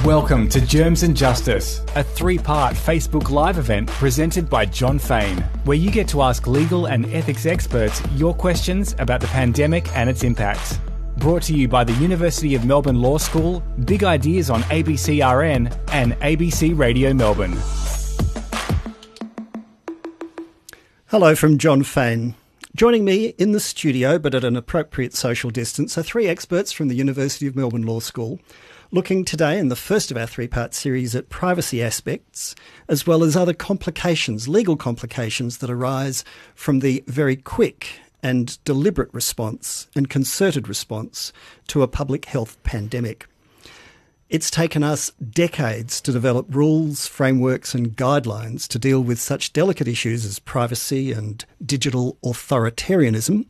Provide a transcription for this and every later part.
Welcome to Germs Justice, a 3-part Facebook Live event presented by John Fain, where you get to ask legal and ethics experts your questions about the pandemic and its impacts. Brought to you by the University of Melbourne Law School, Big Ideas on ABCRN and ABC Radio Melbourne. Hello from John Fain. Joining me in the studio, but at an appropriate social distance, are 3 experts from the University of Melbourne Law School, looking today in the first of our 3-part series at privacy aspects, as well as other complications, legal complications that arise from the very quick and deliberate response and concerted response to a public health pandemic. It's taken us decades to develop rules, frameworks and guidelines to deal with such delicate issues as privacy and digital authoritarianism.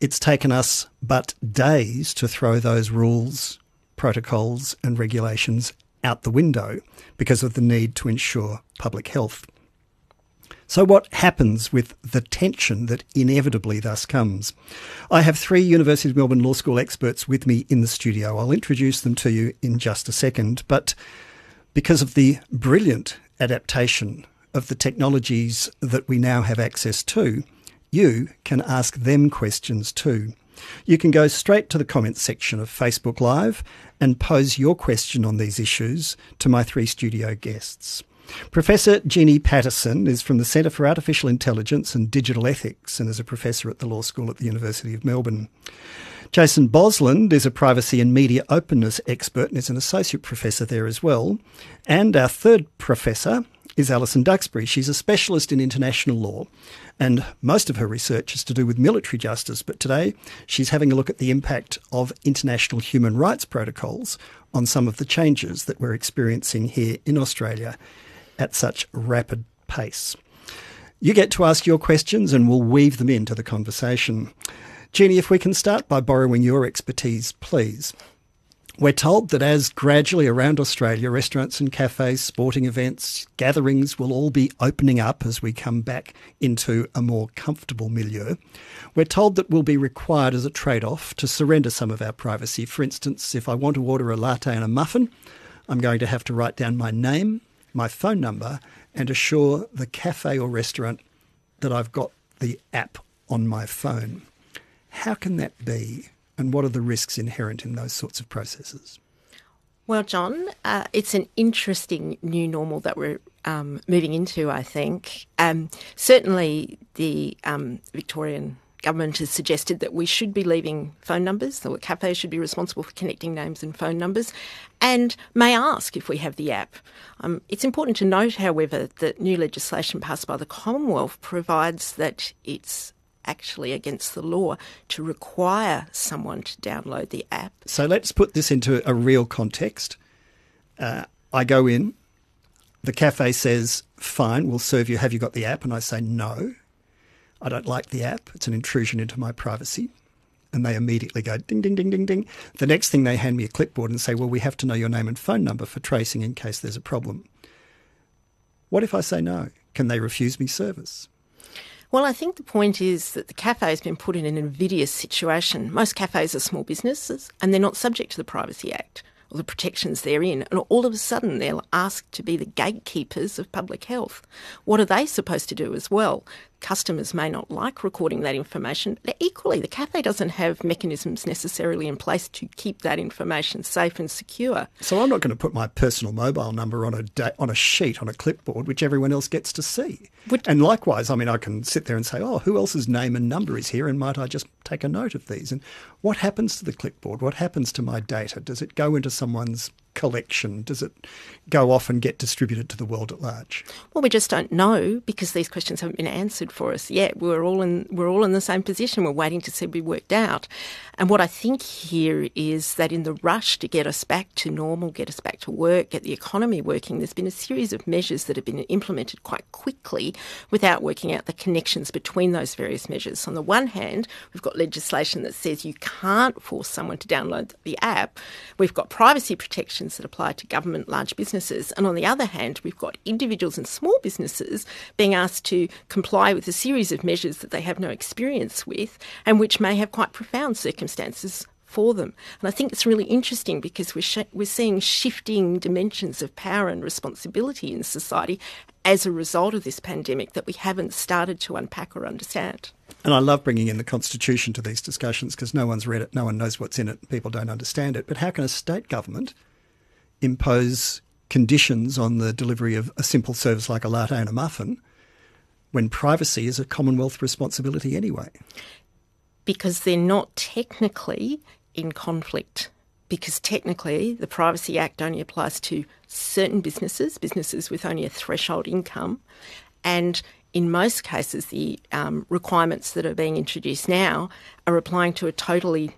It's taken us but days to throw those rules, protocols and regulations out the window because of the need to ensure public health. So what happens with the tension that inevitably thus comes? I have 3 University of Melbourne Law School experts with me in the studio. I'll introduce them to you in just a second, but because of the brilliant adaptation of the technologies that we now have access to, you can ask them questions too. You can go straight to the comments section of Facebook Live and pose your question on these issues to my 3 studio guests. Professor Jeannie Patterson is from the Centre for Artificial Intelligence and Digital Ethics and is a professor at the Law School at the University of Melbourne. Jason Bosland is a privacy and media openness expert and is an associate professor there as well. And our 3rd professor is Alison Duxbury. She's a specialist in international law and most of her research is to do with military justice, but today she's having a look at the impact of international human rights protocols on some of the changes that we're experiencing here in Australia at such rapid pace. You get to ask your questions and we'll weave them into the conversation. Jeannie, if we can start by borrowing your expertise, please. We're told that as gradually around Australia, restaurants and cafes, sporting events, gatherings will all be opening up as we come back into a more comfortable milieu. We're told that we'll be required as a trade-off to surrender some of our privacy. For instance, if I want to order a latte and a muffin, I'm going to have to write down my name, my phone number, and assure the cafe or restaurant that I've got the app on my phone. How can that be? And what are the risks inherent in those sorts of processes? Well, John, it's an interesting new normal that we're moving into, I think. Certainly the Victorian government has suggested that we should be leaving phone numbers, that cafes should be responsible for connecting names and phone numbers, and may ask if we have the app. It's important to note, however, that new legislation passed by the Commonwealth provides that it's actually against the law to require someone to download the app. So let's put this into a real context. I go in, the cafe says, fine, we'll serve you, have you got the app? And I say, no, I don't like the app. It's an intrusion into my privacy. And they immediately go ding, ding, ding, ding, ding. The next thing they hand me a clipboard and say, well, we have to know your name and phone number for tracing in case there's a problem. What if I say no? Can they refuse me service? Well, I think the point is that the cafe has been put in an invidious situation. Most cafes are small businesses and they're not subject to the Privacy Act or the protections therein. And all of a sudden they're asked to be the gatekeepers of public health. What are they supposed to do as well? Customers may not like recording that information, but equally the cafe doesn't have mechanisms necessarily in place to keep that information safe and secure. So I'm not going to put my personal mobile number on a sheet, on a clipboard, which everyone else gets to see. And likewise, I mean, I can sit there and say, oh, who else's name and number is here, and might I just take a note of these? And what happens to the clipboard? What happens to my data? Does it go into someone's collection? Does it go off and get distributed to the world at large? Well, we just don't know because these questions haven't been answered for us yet. We're all in the same position. We're waiting to see it be worked out. And what I think here is that in the rush to get us back to normal, get us back to work, get the economy working, there's been a series of measures that have been implemented quite quickly without working out the connections between those various measures. On the one hand, we've got legislation that says you can't force someone to download the app. We've got privacy protections that apply to government, large businesses. And on the other hand, we've got individuals and small businesses being asked to comply with a series of measures that they have no experience with and which may have quite profound circumstances for them. And I think it's really interesting because we're seeing shifting dimensions of power and responsibility in society as a result of this pandemic that we haven't started to unpack or understand. And I love bringing in the Constitution to these discussions because no one's read it, no one knows what's in it, people don't understand it. But how can a state government impose conditions on the delivery of a simple service like a latte and a muffin when privacy is a Commonwealth responsibility anyway? Because they're not technically in conflict. Because technically the Privacy Act only applies to certain businesses with only a threshold income. And in most cases, the requirements that are being introduced now are applying to a totally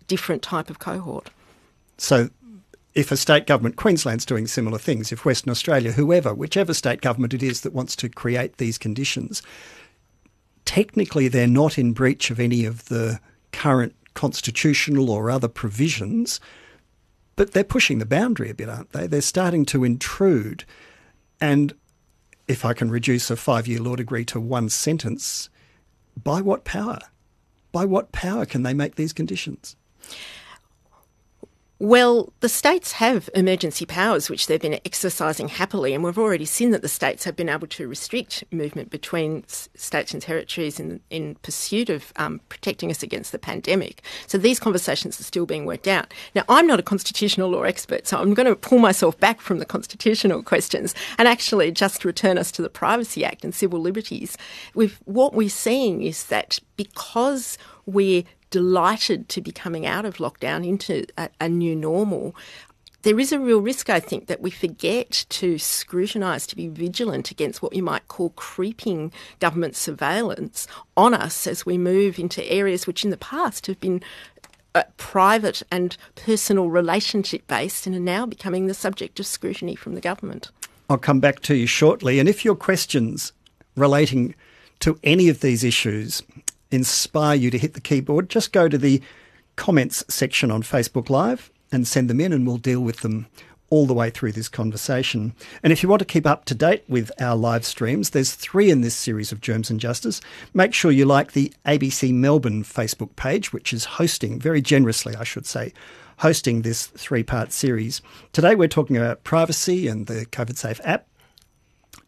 different type of cohort. So if a state government, Queensland's doing similar things, if Western Australia, whichever state government it is that wants to create these conditions, technically they're not in breach of any of the current constitutional or other provisions, but they're pushing the boundary a bit, aren't they? They're starting to intrude. And if I can reduce a 5-year law degree to one sentence, by what power? By what power can they make these conditions? Well, the states have emergency powers, which they've been exercising happily, and we've already seen that the states have been able to restrict movement between states and territories in pursuit of protecting us against the pandemic. So these conversations are still being worked out. Now, I'm not a constitutional law expert, so I'm going to pull myself back from the constitutional questions and actually just return us to the Privacy Act and civil liberties. What we're seeing is that because we're delighted to be coming out of lockdown into a new normal, there is a real risk, I think, that we forget to scrutinise, to be vigilant against what you might call creeping government surveillance on us as we move into areas which in the past have been private and personal relationship-based and are now becoming the subject of scrutiny from the government. I'll come back to you shortly. And if your questions relating to any of these issues inspire you to hit the keyboard, just go to the comments section on Facebook Live and send them in, and we'll deal with them all the way through this conversation. And if you want to keep up to date with our live streams, there's 3 in this series of Germs and Justice. Make sure you like the ABC Melbourne Facebook page, which is hosting, very generously I should say, hosting this 3-part series. Today we're talking about privacy and the COVIDSafe app.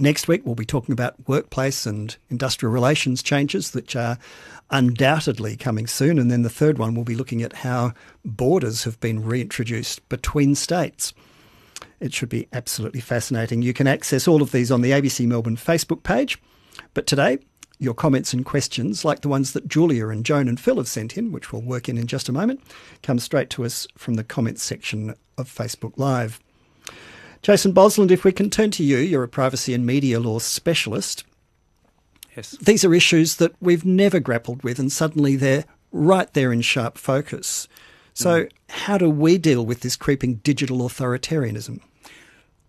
Next week, we'll be talking about workplace and industrial relations changes, which are undoubtedly coming soon. And then the third one, we'll be looking at how borders have been reintroduced between states. It should be absolutely fascinating. You can access all of these on the ABC Melbourne Facebook page. But today, your comments and questions, like the ones that Julia and Joan and Phil have sent in, which we'll work in just a moment, come straight to us from the comments section of Facebook Live. Jason Bosland, if we can turn to you, you're a privacy and media law specialist. Yes. These are issues that we've never grappled with, and suddenly they're right there in sharp focus. So how do we deal with this creeping digital authoritarianism?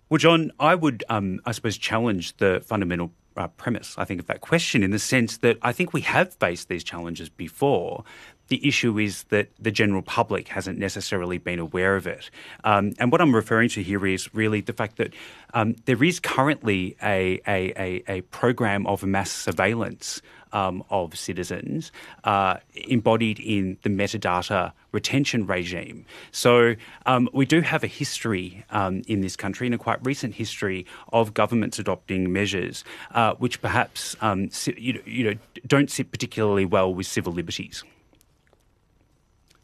Well, John, I would, I suppose, challenge the fundamental premise, I think, of that question in the sense that I think we have faced these challenges before. The issue is that the general public hasn't necessarily been aware of it. And what I'm referring to here is really the fact that there is currently a program of mass surveillance of citizens embodied in the metadata retention regime. So we do have a history in this country, and a quite recent history, of governments adopting measures which perhaps don't sit particularly well with civil liberties.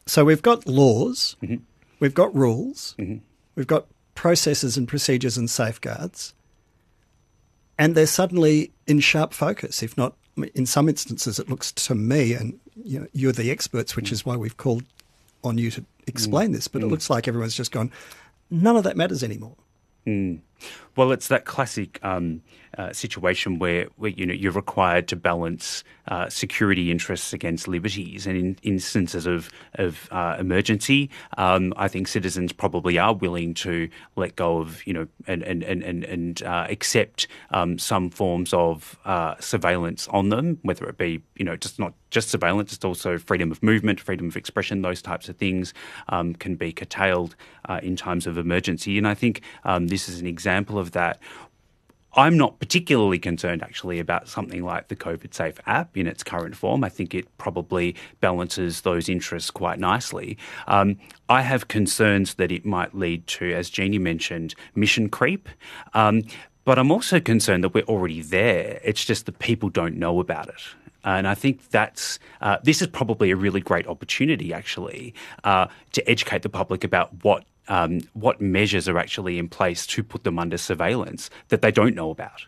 So we've got laws, Mm-hmm. we've got rules, Mm-hmm. we've got processes and procedures and safeguards, and they're suddenly in sharp focus, if not, in some instances it looks to me, and you're the experts, which is why we've called on you to explain this, but it looks like everyone's just gone, none of that matters anymore. Well, it's that classic situation where you're required to balance security interests against liberties, and in instances of emergency, I think citizens probably are willing to let go of and accept some forms of surveillance on them, whether it be just not just surveillance, it's also freedom of movement, freedom of expression, those types of things can be curtailed in times of emergency. And I think this is an example of that. I'm not particularly concerned, actually, about something like the COVIDSafe app in its current form. I think it probably balances those interests quite nicely. I have concerns that it might lead to, as Jeannie mentioned, mission creep. But I'm also concerned that we're already there. It's just that people don't know about it. And I think this is probably a really great opportunity, actually, to educate the public about what measures are actually in place to put them under surveillance that they don't know about.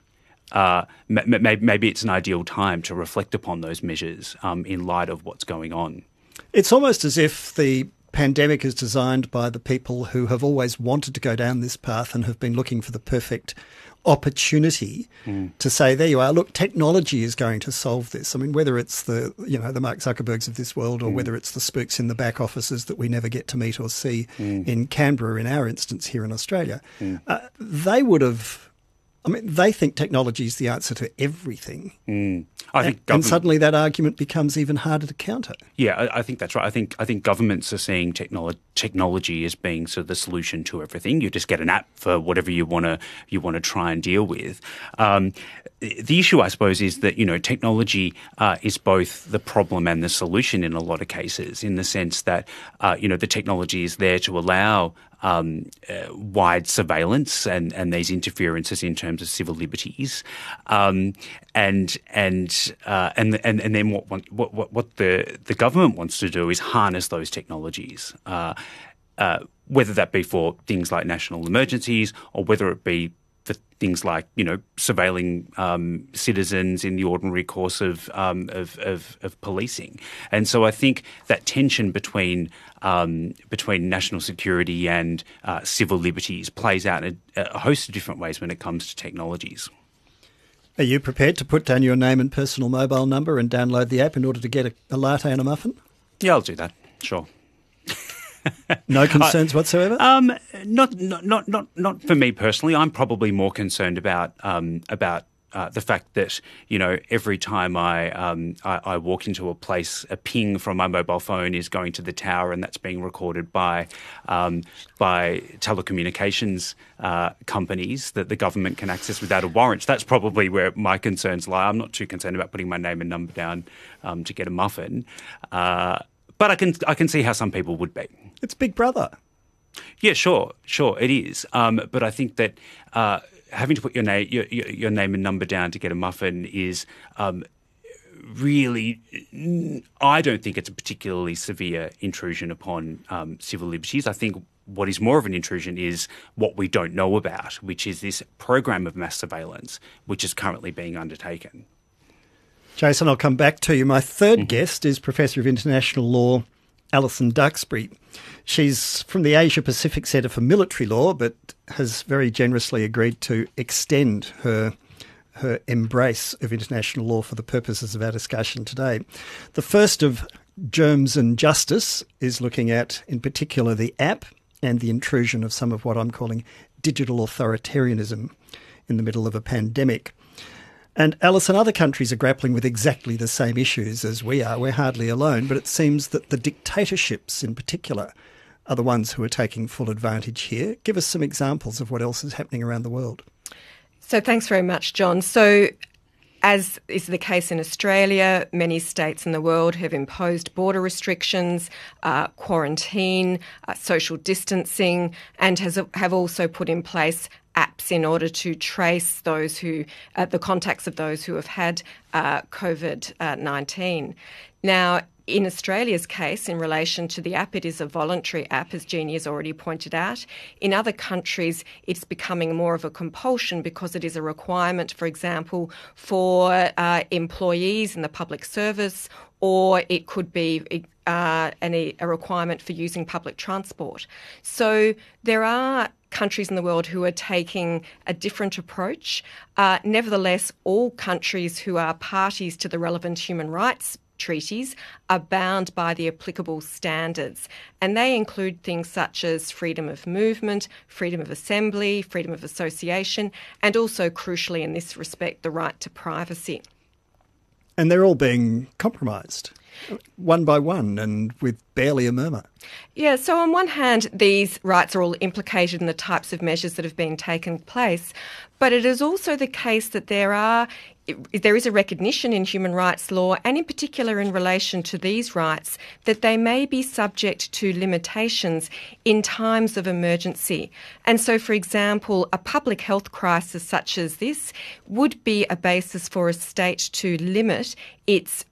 Maybe it's an ideal time to reflect upon those measures in light of what's going on. It's almost as if the pandemic is designed by the people who have always wanted to go down this path and have been looking for the perfect opportunity to say, there you are, look, technology is going to solve this. I mean, whether it's the Mark Zuckerbergs of this world or whether it's the spooks in the back offices that we never get to meet or see in Canberra, in our instance here in Australia, they would have, they think technology is the answer to everything. And suddenly that argument becomes even harder to counter. Yeah, I think that's right. I think governments are seeing technology as being sort of the solution to everything. You just get an app for whatever you want to try and deal with. The issue, I suppose, is that technology is both the problem and the solution in a lot of cases, in the sense that the technology is there to allow wide surveillance and these interferences in terms of civil liberties, and then what the government wants to do is harness those technologies, whether that be for things like national emergencies or whether it be for things like surveilling citizens in the ordinary course of policing. And so I think that tension between national security and civil liberties plays out in a host of different ways when it comes to technologies. Are you prepared to put down your name and personal mobile number and download the app in order to get a latte and a muffin? Yeah, I'll do that. Sure. No concerns whatsoever? Not for me personally. I'm probably more concerned about the fact that every time I walk into a place, a ping from my mobile phone is going to the tower, and that's being recorded by telecommunications companies that the government can access without a warrant. That's probably where my concerns lie. I'm not too concerned about putting my name and number down to get a muffin, but I can see how some people would be. It's Big Brother. Yeah, sure, it is. But I think that having to put your name and number down to get a muffin is really, I don't think it's a particularly severe intrusion upon civil liberties. I think what is more of an intrusion is what we don't know about, which is this program of mass surveillance, which is currently being undertaken. Jason, I'll come back to you. My third guest is Professor of International Law, Alison Duxbury. She's from the Asia Pacific Centre for Military Law, but has very generously agreed to extend her embrace of international law for the purposes of our discussion today. The first of Germs Justice is looking at, in particular, the app and the intrusion of some of what I'm calling digital authoritarianism in the middle of a pandemic. And Alison, other countries are grappling with exactly the same issues as we are. We're hardly alone, but it seems that the dictatorships in particular are the ones who are taking full advantage here. Give us some examples of what else is happening around the world. So thanks very much, John. So as is the case in Australia, many states in the world have imposed border restrictions, quarantine, social distancing, and have also put in place apps in order to trace those the contacts of those who have had COVID-19. Now, in Australia's case, in relation to the app, it is a voluntary app, as Jeannie has already pointed out. In other countries, it's becoming more of a compulsion because it is a requirement, for example, for employees in the public service, or it could be a requirement for using public transport. So there are countries in the world who are taking a different approach. Nevertheless, all countries who are parties to the relevant human rights treaties are bound by the applicable standards, and they include things such as freedom of movement, freedom of assembly, freedom of association, and also, crucially in this respect, the right to privacy. And they're all being compromised. One by one and with barely a murmur. Yeah, so on one hand, these rights are all implicated in the types of measures that have been taken place, but it is also the case that there is a recognition in human rights law, and in particular in relation to these rights, that they may be subject to limitations in times of emergency. And so, for example, a public health crisis such as this would be a basis for a state to limit its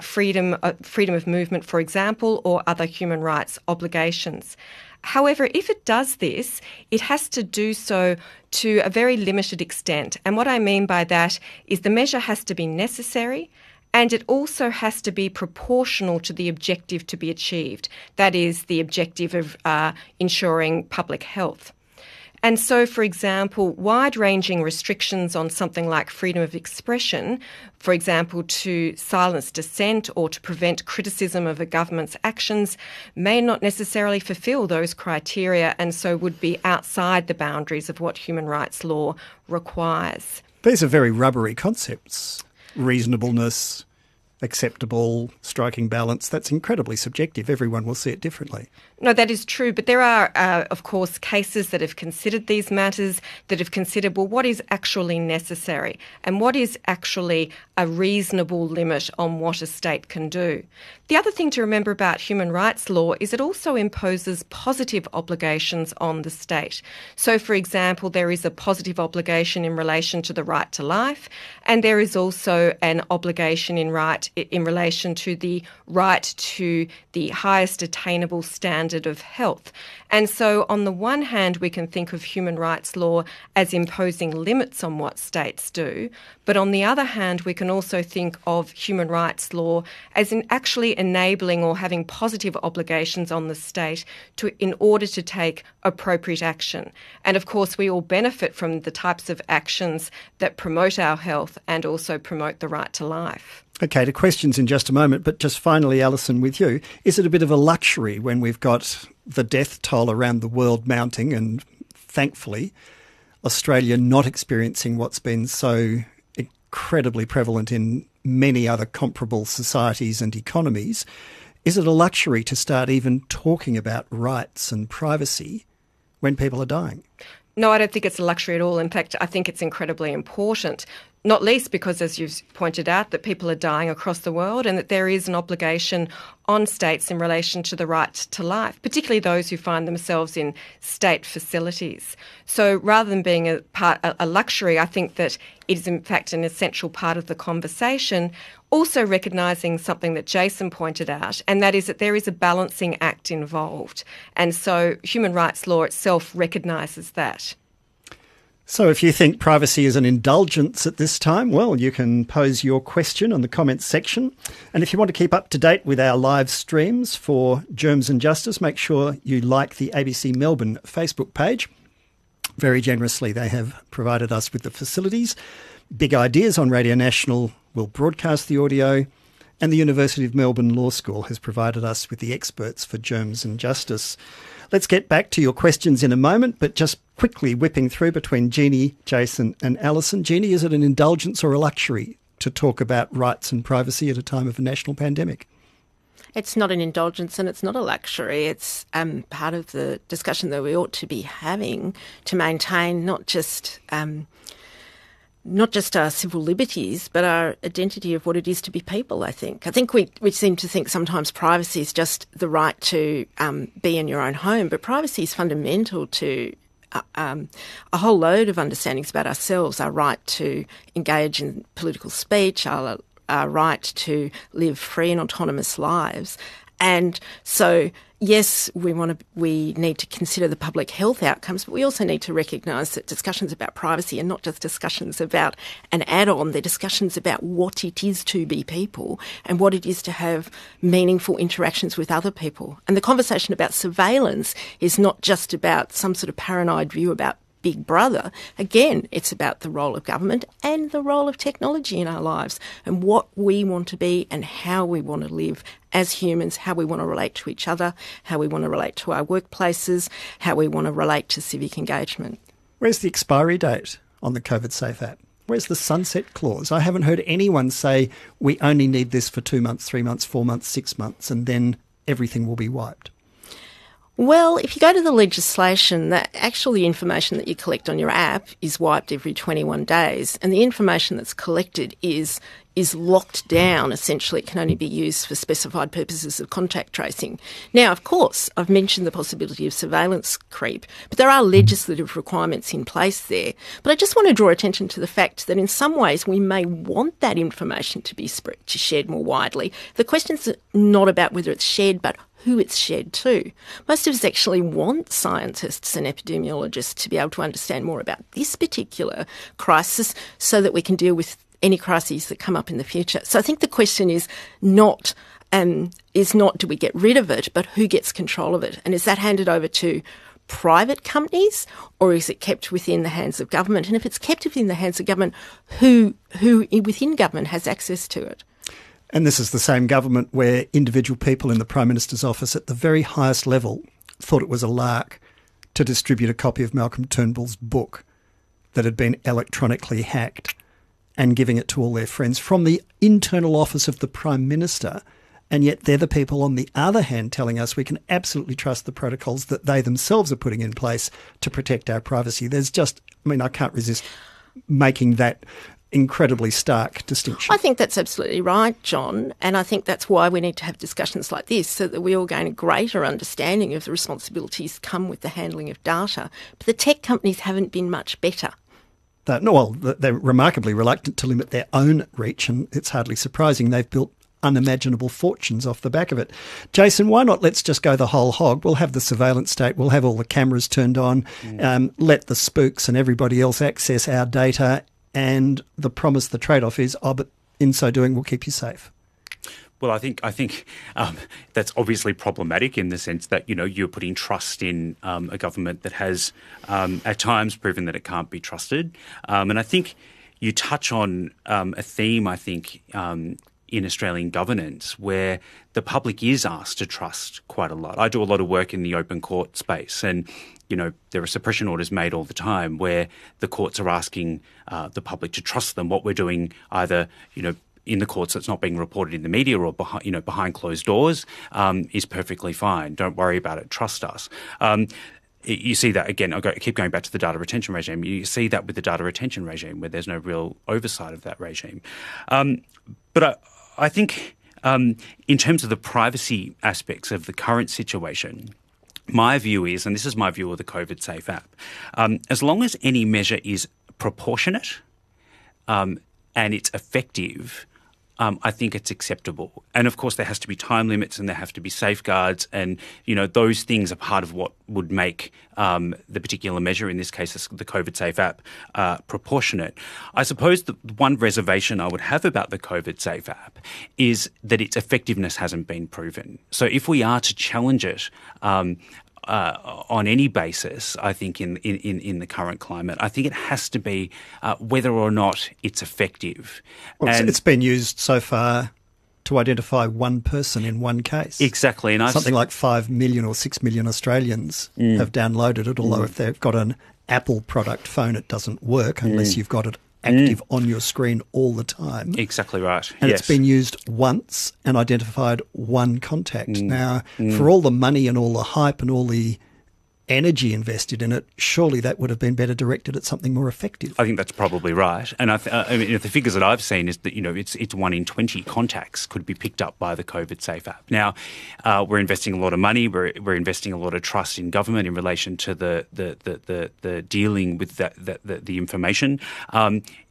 freedom of movement, for example, or other human rights obligations. However, if it does this, it has to do so to a very limited extent. And what I mean by that is the measure has to be necessary, and it also has to be proportional to the objective to be achieved. That is, the objective of ensuring public health. And so, for example, wide-ranging restrictions on something like freedom of expression, for example, to silence dissent or to prevent criticism of a government's actions, may not necessarily fulfil those criteria and so would be outside the boundaries of what human rights law requires. These are very rubbery concepts. Reasonableness, acceptable, striking balance, that's incredibly subjective. Everyone will see it differently. No, that is true. But there are, of course, cases that have considered these matters, that have considered, well, what is actually necessary and what is actually a reasonable limit on what a state can do. The other thing to remember about human rights law is it also imposes positive obligations on the state. So, for example, there is a positive obligation in relation to the right to life, and there is also an obligation in relation to the right to the highest attainable standard of health. And so on the one hand, we can think of human rights law as imposing limits on what states do, but on the other hand, we can also think of human rights law as in actually enabling or having positive obligations on the state in order to take appropriate action. And of course, we all benefit from the types of actions that promote our health and also promote the right to life. Okay, to questions in just a moment, but just finally, Alison, with you, is it a bit of a luxury when we've got the death toll around the world mounting and, thankfully, Australia not experiencing what's been so incredibly prevalent in many other comparable societies and economies? Is it a luxury to start even talking about rights and privacy when people are dying? No, I don't think it's a luxury at all. In fact, I think it's incredibly important, not least because, as you've pointed out, that people are dying across the world and that there is an obligation on states in relation to the right to life, particularly those who find themselves in state facilities. So rather than being a luxury, I think that it is in fact an essential part of the conversation, also recognising something that Jason pointed out, and that is that there is a balancing act involved. And so human rights law itself recognises that. So if you think privacy is an indulgence at this time, well, you can pose your question on the comments section. And if you want to keep up to date with our live streams for Germs Justice, make sure you like the ABC Melbourne Facebook page. Very generously, they have provided us with the facilities. Big Ideas on Radio National will broadcast the audio, and the University of Melbourne Law School has provided us with the experts for Germs Justice. Let's get back to your questions in a moment, but just quickly whipping through between Jeannie, Jason and Alison. Jeannie, is it an indulgence or a luxury to talk about rights and privacy at a time of a national pandemic? It's not an indulgence and it's not a luxury. It's part of the discussion that we ought to be having to maintain not just our civil liberties, but our identity of what it is to be people, I think. I think we seem to think sometimes privacy is just the right to be in your own home, but privacy is fundamental to a whole load of understandings about ourselves, our right to engage in political speech, our right to live free and autonomous lives. And so, yes, we need to consider the public health outcomes, but we also need to recognise that discussions about privacy are not just discussions about an add-on, they're discussions about what it is to be people and what it is to have meaningful interactions with other people. And the conversation about surveillance is not just about some sort of paranoid view about Big Brother. Again, it's about the role of government and the role of technology in our lives and what we want to be and how we want to live as humans, how we want to relate to each other, how we want to relate to our workplaces, how we want to relate to civic engagement. Where's the expiry date on the COVIDSafe app? Where's the sunset clause? I haven't heard anyone say we only need this for 2 months, 3 months, 4 months, 6 months, and then everything will be wiped. Well, if you go to the legislation, that actually information that you collect on your app is wiped every 21 days, and the information that's collected is locked down. Essentially, it can only be used for specified purposes of contact tracing. Now, of course, I've mentioned the possibility of surveillance creep, but there are legislative requirements in place there. But I just want to draw attention to the fact that in some ways we may want that information to be shared more widely. The question's not about whether it's shared, but who it's shared to. Most of us actually want scientists and epidemiologists to be able to understand more about this particular crisis so that we can deal with any crises that come up in the future. So I think the question is not do we get rid of it, but who gets control of it? And is that handed over to private companies, or is it kept within the hands of government? And if it's kept within the hands of government, who within government has access to it? And this is the same government where individual people in the Prime Minister's office at the very highest level thought it was a lark to distribute a copy of Malcolm Turnbull's book that had been electronically hacked and giving it to all their friends from the internal office of the Prime Minister. And yet they're the people on the other hand telling us we can absolutely trust the protocols that they themselves are putting in place to protect our privacy. I can't resist making that incredibly stark distinction. I think that's absolutely right, John, and I think that's why we need to have discussions like this so that we all gain a greater understanding of the responsibilities that come with the handling of data. But the tech companies haven't been much better. They're remarkably reluctant to limit their own reach, and it's hardly surprising they've built unimaginable fortunes off the back of it. Jason, why not let's just go the whole hog? We'll have the surveillance state, we'll have all the cameras turned on, let the spooks and everybody else access our data, and the promise, the trade-off is, but in so doing, we'll keep you safe. Well, I think that's obviously problematic in the sense that, you're putting trust in a government that has at times proven that it can't be trusted. And I think you touch on a theme, in Australian governance where the public is asked to trust quite a lot. I do a lot of work in the open court space, and there are suppression orders made all the time where the courts are asking the public to trust them. What we're doing either, in the courts that's not being reported in the media or behind closed doors is perfectly fine. Don't worry about it. Trust us. You see that again. I keep going back to the data retention regime. You see that with the data retention regime where there's no real oversight of that regime. But I think in terms of the privacy aspects of the current situation, my view is, and this is my view of the COVIDSafe app, as long as any measure is proportionate and it's effective, I think it's acceptable. And of course, there has to be time limits and there have to be safeguards, and those things are part of what would make the particular measure, in this case the COVIDSafe app, proportionate. I suppose the one reservation I would have about the COVIDSafe app is that its effectiveness hasn't been proven. So if we are to challenge it on any basis, I think in the current climate, I think it has to be whether or not it's effective. Well, it's been used so far to identify one person in one case. Exactly. And something like 5 million or 6 million Australians have downloaded it, although if they've got an Apple product phone, it doesn't work unless you've got it active on your screen all the time. Exactly right. And yes. It's been used once and identified one contact. Now, for all the money and all the hype and all the energy invested in it, surely that would have been better directed at something more effective. I think that's probably right. And the figures that I've seen is that it's 1 in 20 contacts could be picked up by the COVIDSafe app. Now, we're investing a lot of money. We're investing a lot of trust in government in relation to the dealing with the information.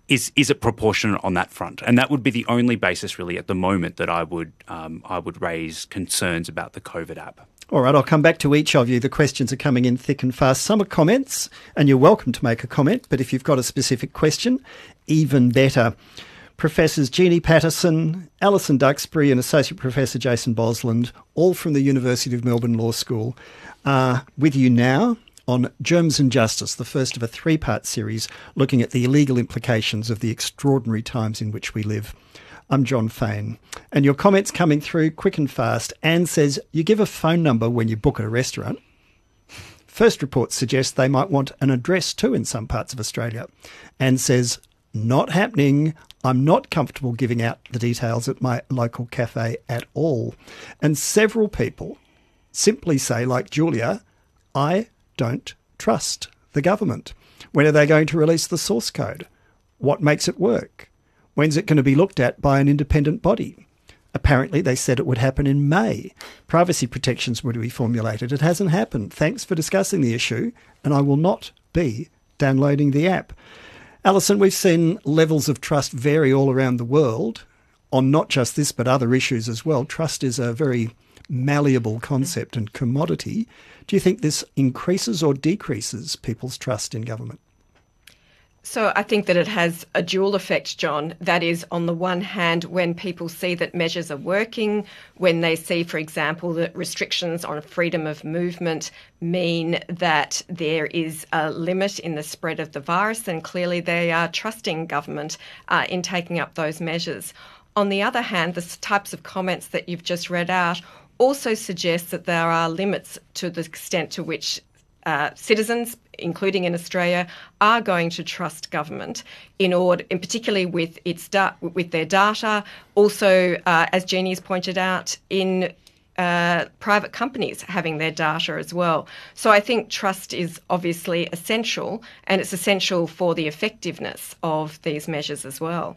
Is it proportionate on that front? And that would be the only basis really at the moment that I would raise concerns about the COVID app. All right, I'll come back to each of you. The questions are coming in thick and fast. Some are comments, and you're welcome to make a comment, but if you've got a specific question, even better. Professors Jeannie Patterson, Alison Duxbury and Associate Professor Jason Bosland, all from the University of Melbourne Law School, are with you now on Germs Justice, the first of a 3-part series looking at the illegal implications of the extraordinary times in which we live. I'm John Fain, and your comments coming through quick and fast. Anne says, you give a phone number when you book at a restaurant. First reports suggest they might want an address too in some parts of Australia. Anne says, Not happening. I'm not comfortable giving out the details at my local cafe at all. And several people simply say, like Julia, I don't trust the government. When are they going to release the source code? What makes it work? When's it going to be looked at by an independent body? Apparently, they said it would happen in May. Privacy protections were to be formulated. It hasn't happened. Thanks for discussing the issue, and I will not be downloading the app. Alison, we've seen levels of trust vary all around the world on not just this but other issues as well. Trust is a very malleable concept and commodity. Do you think this increases or decreases people's trust in government? So I think that it has a dual effect, John. That is, on the one hand, when people see that measures are working, when they see, for example, that restrictions on freedom of movement mean that there is a limit in the spread of the virus, then clearly they are trusting government in taking up those measures. On the other hand, the types of comments that you've just read out also suggest that there are limits to the extent to which citizens, including in Australia, are going to trust government in order, and particularly with with their data. Also, as Jeannie's pointed out, in private companies having their data as well. So I think trust is obviously essential, and it's essential for the effectiveness of these measures as well.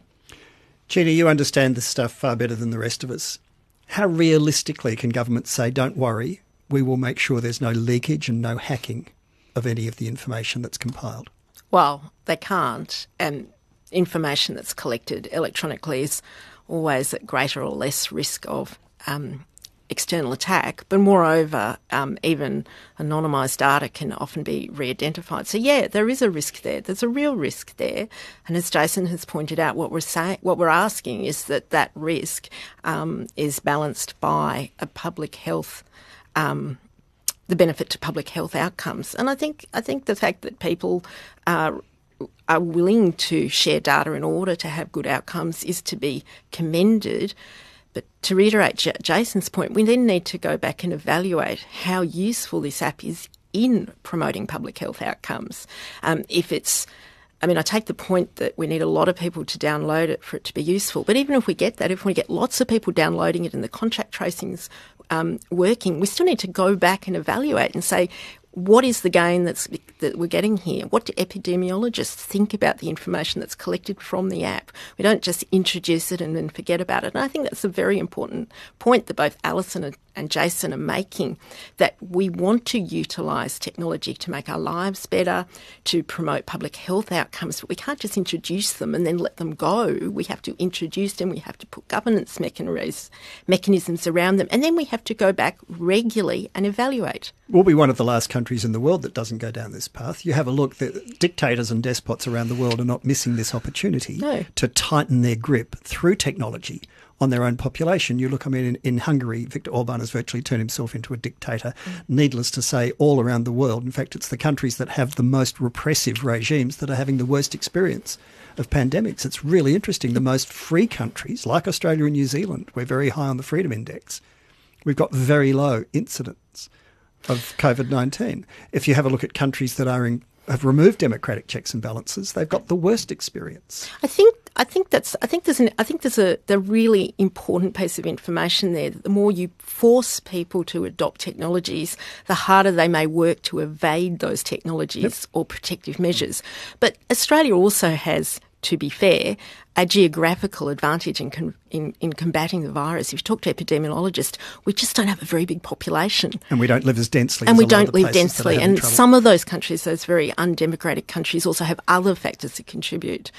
Jeannie, you understand this stuff far better than the rest of us. How realistically can government say, don't worry, we will make sure there's no leakage and no hacking of any of the information that's compiled? Well, they can't. And information that's collected electronically is always at greater or less risk of external attack. But moreover, even anonymised data can often be re-identified. So, yeah, there is a risk there. There's a real risk there. And as Jason has pointed out, what we're asking is that risk is balanced by a public health the benefit to public health outcomes. And I think the fact that people are willing to share data in order to have good outcomes is to be commended. But to reiterate Jason's point, we then need to go back and evaluate how useful this app is in promoting public health outcomes. I take the point that we need a lot of people to download it for it to be useful. But even if we get that, if we get lots of people downloading it and the contact tracing's working, we still need to go back and evaluate and say, what is the gain that we're getting here? What do epidemiologists think about the information that's collected from the app? We don't just introduce it and then forget about it. And I think that's a very important point that both Alison and Jason are making, that we want to utilise technology to make our lives better, to promote public health outcomes, but we can't just introduce them and then let them go. We have to introduce them, we have to put governance mechanisms around them, and then we have to go back regularly and evaluate. We'll be one of the last countries in the world that doesn't go down this path. You have a look, the dictators and despots around the world are not missing this opportunity to tighten their grip through technology on their own population. You look, in Hungary, Viktor Orban has virtually turned himself into a dictator. Needless to say, all around the world. In fact, it's the countries that have the most repressive regimes that are having the worst experience of pandemics. It's really interesting. The most free countries, like Australia and New Zealand, we're very high on the Freedom Index. We've got very low incidence of COVID-19. If you have a look at countries that have removed democratic checks and balances, they've got the worst experience. I think there's a really important piece of information there. The more you force people to adopt technologies, the harder they may work to evade those technologies or protective measures. But Australia also has, to be fair, a geographical advantage in combating the virus. If you talk to epidemiologists, we just don't have a very big population. And we don't live as densely. And we don't live densely. And some of those countries, those very undemocratic countries, also have other factors that contribute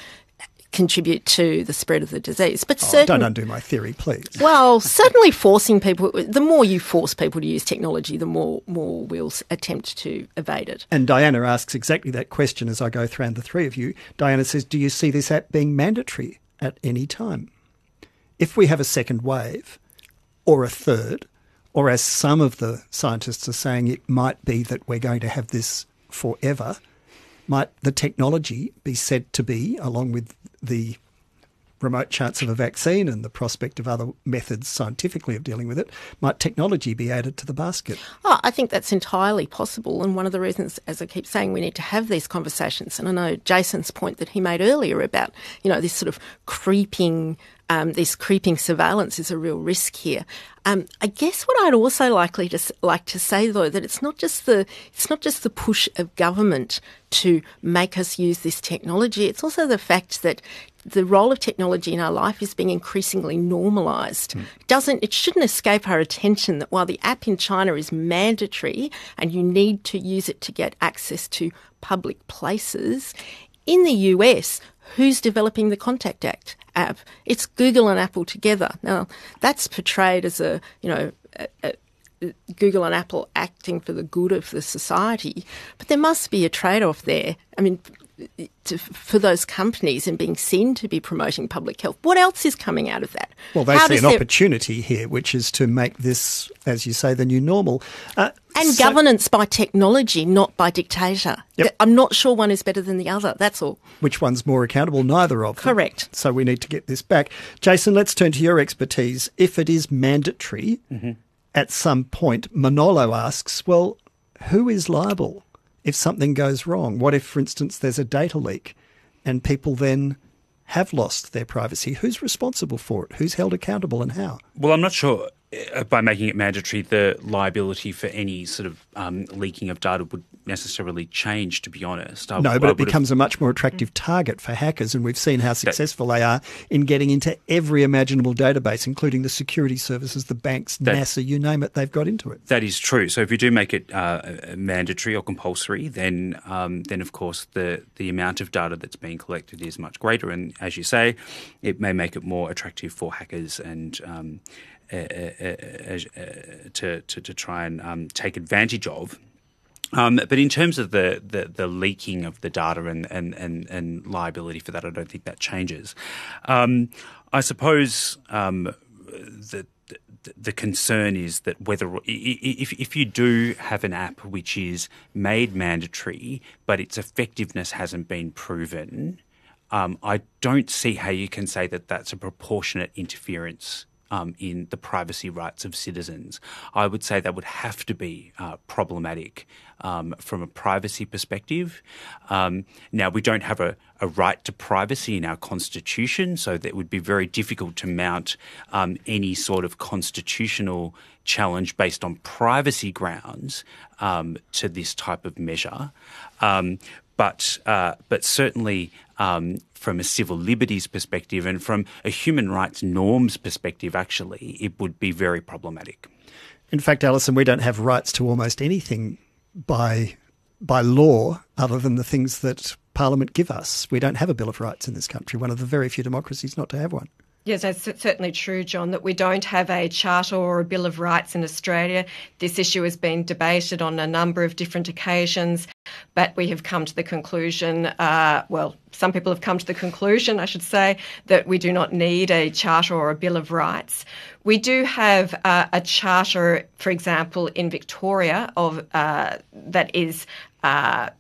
to the spread of the disease. But don't undo my theory, please. Well, certainly forcing people, the more you force people to use technology, the more we'll attempt to evade it. And Diana asks exactly that question as I go through the three of you. Diana says, do you see this app being mandatory at any time? If we have a second wave or a third, or as some of the scientists are saying, it might be that we're going to have this forever, might the technology be said to be, along with the remote chance of a vaccine and the prospect of other methods scientifically of dealing with it, might technology be added to the basket? Oh, I think that's entirely possible. And one of the reasons, as I keep saying, we need to have these conversations. And I know Jason's point that he made earlier about, this sort of creeping surveillance is a real risk here. I guess what I'd also like to say, though, that it's not just the push of government to make us use this technology. It's also the fact that the role of technology in our life is being increasingly normalised. It shouldn't escape our attention that while the app in China is mandatory and you need to use it to get access to public places, in the US, who's developing the Contact app? It's Google and Apple together. Now, that's portrayed as Google and Apple acting for the good of the society, but there must be a trade-off there. I mean, for those companies and being seen to be promoting public health. What else is coming out of that? Well, they see an opportunity here, which is to make this, as you say, the new normal. And governance by technology, not by dictator. Yep. I'm not sure one is better than the other, that's all. Which one's more accountable? Neither of them. Correct. So we need to get this back. Jason, let's turn to your expertise. If it is mandatory, at some point, Manolo asks, well, who is liable if something goes wrong? What if, for instance, there's a data leak and people then have lost their privacy? Who's responsible for it? Who's held accountable and how? Well, I'm not sure by making it mandatory the liability for any sort of leaking of data would necessarily change, to be honest. But it becomes a much more attractive target for hackers, and we've seen how successful they are in getting into every imaginable database, including the security services, the banks, NASA, you name it, they've got into it. That is true. So if you do make it mandatory or compulsory, then of course the amount of data that's being collected is much greater, and as you say, it may make it more attractive for hackers and to try and take advantage of. But in terms of the leaking of the data and liability for that, I don't think that changes. I suppose the concern is that whether if you do have an app which is made mandatory but its effectiveness hasn't been proven, I don't see how you can say that that's a proportionate interference in the privacy rights of citizens. I would say that would have to be problematic from a privacy perspective. Now, we don't have a right to privacy in our constitution, so that would be very difficult to mount any sort of constitutional challenge based on privacy grounds to this type of measure. But certainly from a civil liberties perspective and from a human rights norms perspective, actually, it would be very problematic. In fact, Alison, we don't have rights to almost anything by law other than the things that Parliament give us. We don't have a Bill of Rights in this country, one of the very few democracies not to have one. Yes, that's certainly true, John, that we don't have a charter or a Bill of Rights in Australia. This issue has been debated on a number of different occasions, but we have come to the conclusion, some people have come to the conclusion, I should say, that we do not need a charter or a Bill of Rights. We do have a charter, for example, in Victoria that is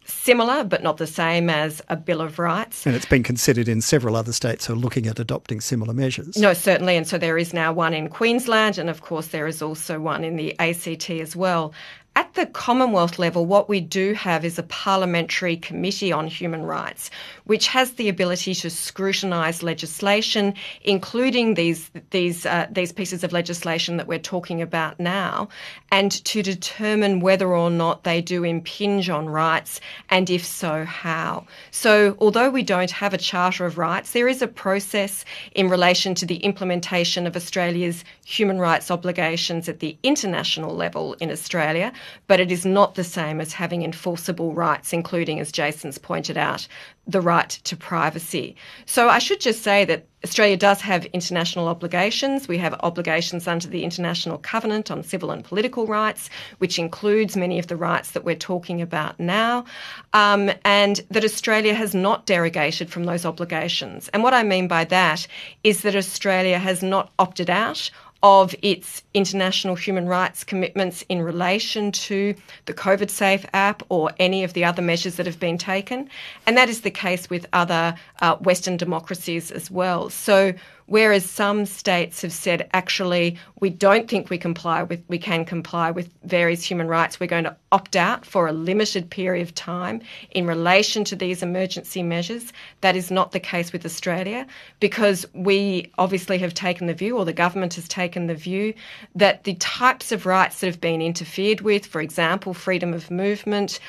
similar but not the same as a Bill of Rights. And it's been considered in several other states who are looking at adopting similar measures. No, certainly. And so there is now one in Queensland, and of course there is also one in the ACT as well. At the Commonwealth level, what we do have is a parliamentary committee on human rights, which has the ability to scrutinise legislation, including these pieces of legislation that we're talking about now, and to determine whether or not they do impinge on rights, and if so, how. So although we don't have a Charter of Rights, there is a process in relation to the implementation of Australia's human rights obligations at the international level in Australia, but it is not the same as having enforceable rights, including, as Jason's pointed out, the right to privacy. So I should just say that Australia does have international obligations. We have obligations under the International Covenant on Civil and Political Rights, which includes many of the rights that we're talking about now, and that Australia has not derogated from those obligations. And what I mean by that is that Australia has not opted out of its international human rights commitments in relation to the COVIDSafe app or any of the other measures that have been taken. And that is the case with other Western democracies as well. So whereas some states have said, actually, we don't think we can comply with various human rights, we're going to opt out for a limited period of time in relation to these emergency measures. That is not the case with Australia, because we obviously have taken the view, or the government has taken the view, that the types of rights that have been interfered with, for example, freedom of movement,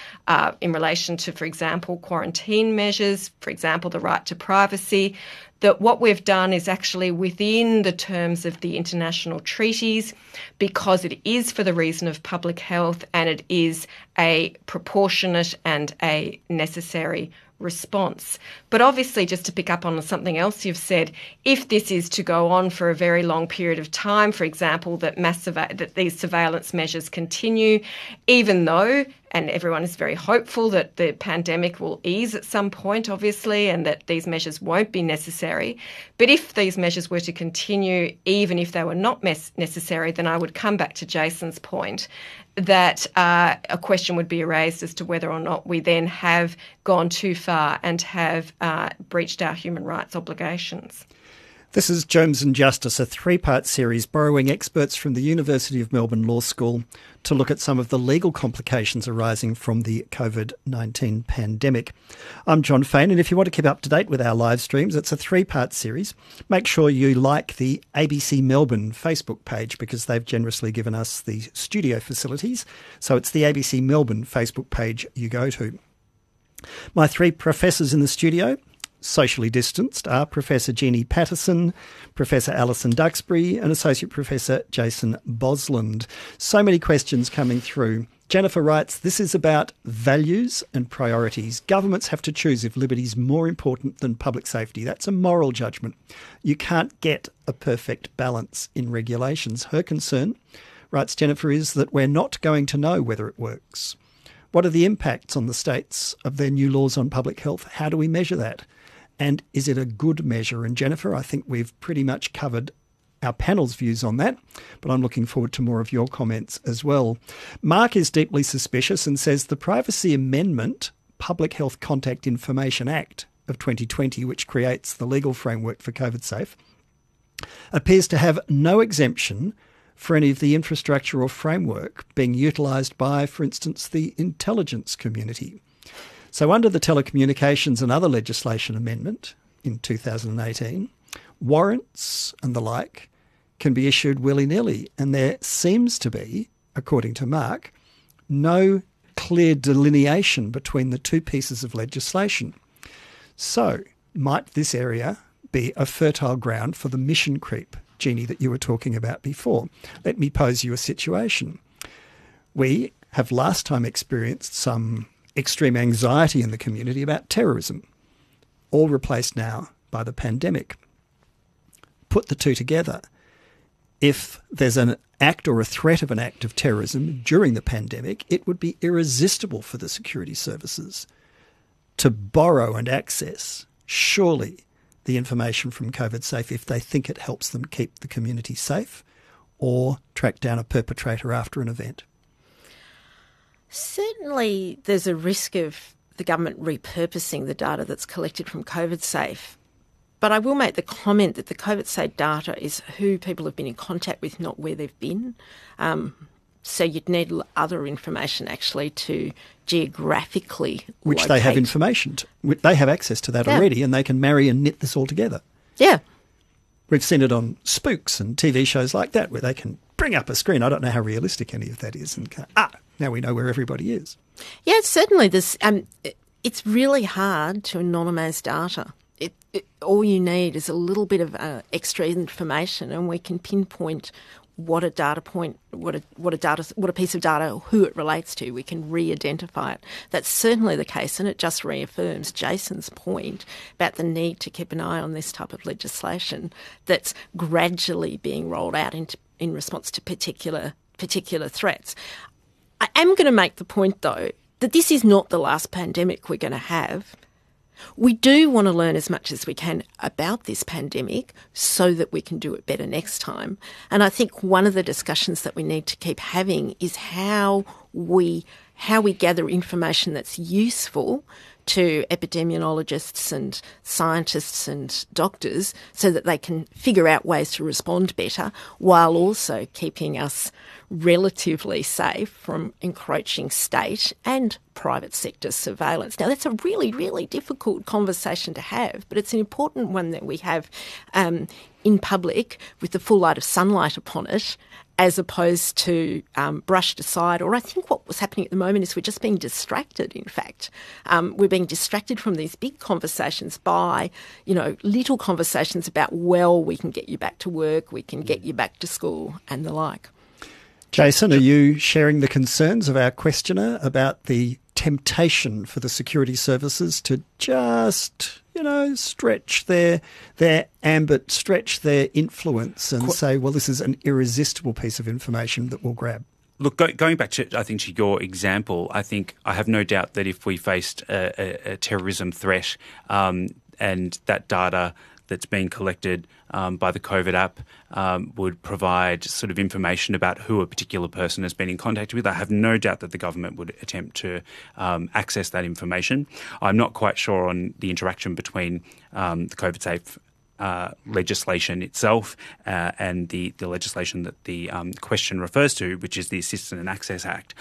in relation to, for example, quarantine measures, for example, the right to privacy, that what we've done is actually within the terms of the international treaties, because it is for the reason of public health and it is a proportionate and a necessary response. But obviously, just to pick up on something else you've said, if this is to go on for a very long period of time, for example, that these surveillance measures continue, even though, and everyone is very hopeful that the pandemic will ease at some point, obviously, and that these measures won't be necessary. But if these measures were to continue, even if they were not necessary, then I would come back to Jason's point that a question would be raised as to whether or not we then have gone too far and have breached our human rights obligations. This is Germs Justice, a three-part series borrowing experts from the University of Melbourne Law School to look at some of the legal complications arising from the COVID-19 pandemic. I'm John Fain, and if you want to keep up to date with our live streams, it's a three-part series. Make sure you like the ABC Melbourne Facebook page, because they've generously given us the studio facilities. So it's the ABC Melbourne Facebook page you go to. My three professors in the studio, socially distanced, are Professor Jeannie Patterson, Professor Alison Duxbury and Associate Professor Jason Bosland. So many questions coming through. Jennifer writes, this is about values and priorities. Governments have to choose if liberty is more important than public safety. That's a moral judgment. You can't get a perfect balance in regulations. Her concern, writes Jennifer, is that we're not going to know whether it works. What are the impacts on the states of their new laws on public health? How do we measure that? And is it a good measure? And Jennifer, I think we've pretty much covered our panel's views on that, but I'm looking forward to more of your comments as well. Mark is deeply suspicious and says the Privacy Amendment, Public Health Contact Information Act of 2020, which creates the legal framework for COVIDSafe, appears to have no exemption for any of the infrastructure or framework being utilised by, for instance, the intelligence community. So under the Telecommunications and Other Legislation Amendment in 2018, warrants and the like can be issued willy-nilly, and there seems to be, according to Mark, no clear delineation between the two pieces of legislation. So might this area be a fertile ground for the mission creep, Jeannie, that you were talking about before? Let me pose you a situation. We have last time experienced some extreme anxiety in the community about terrorism, all replaced now by the pandemic. Put the two together. If there's an act or a threat of an act of terrorism during the pandemic, it would be irresistible for the security services to borrow and access, surely, the information from COVIDSafe if they think it helps them keep the community safe or track down a perpetrator after an event. Certainly there's a risk of the government repurposing the data that's collected from COVIDSafe. But I will make the comment that the COVIDSafe data is who people have been in contact with, not where they've been. So you'd need other information actually to geographically Which locate. They have information. They have access to that already, and they can marry and knit this all together. Yeah. We've seen it on Spooks and TV shows like that where they can bring up a screen. I don't know how realistic any of that is. And now we know where everybody is. Yeah, certainly. It's really hard to anonymise data. All you need is a little bit of extra information, and we can pinpoint what a data point, what a piece of data, who it relates to. We can re-identify it. That's certainly the case, and it just reaffirms Jason's point about the need to keep an eye on this type of legislation that's gradually being rolled out in response to particular threats. I am going to make the point, though, that this is not the last pandemic we're going to have. We do want to learn as much as we can about this pandemic so that we can do it better next time. And I think one of the discussions that we need to keep having is how we gather information that's useful to epidemiologists and scientists and doctors so that they can figure out ways to respond better while also keeping us relatively safe from encroaching state and private sector surveillance. Now, that's a really, really difficult conversation to have, but it's an important one that we have in public with the full light of sunlight upon it, as opposed to brushed aside. Or I think what was happening at the moment is we're just being distracted, in fact. We're being distracted from these big conversations by, little conversations about, well, we can get you back to work, we can get you back to school and the like. Jason, are you sharing the concerns of our questioner about the temptation for the security services to just, stretch their ambit, stretch their influence and say, well, this is an irresistible piece of information that we'll grab? Look, going back to your example, I think I have no doubt that if we faced a terrorism threat and that data that's been collected by the COVID app would provide sort of information about who a particular person has been in contact with, I have no doubt that the government would attempt to access that information. I'm not quite sure on the interaction between the COVIDSafe legislation itself and the legislation that the question refers to, which is the Assistance and Access Act.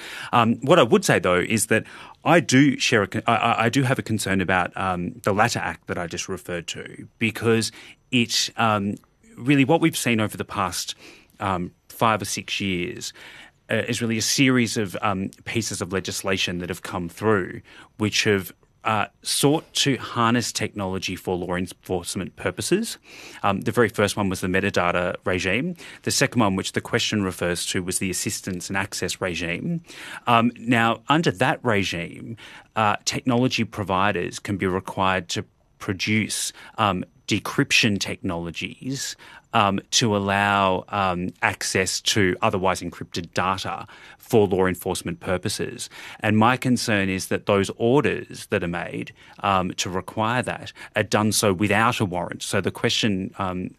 What I would say, though, is that I do have a concern about the latter act that I just referred to, because it really what we've seen over the past 5 or 6 years is really a series of pieces of legislation that have come through which have sought to harness technology for law enforcement purposes. The very first one was the metadata regime. The second one, which the question refers to, was the assistance and access regime. Now, under that regime, technology providers can be required to produce decryption technologies to allow access to otherwise encrypted data for law enforcement purposes. And my concern is that those orders that are made to require that are done so without a warrant. So the question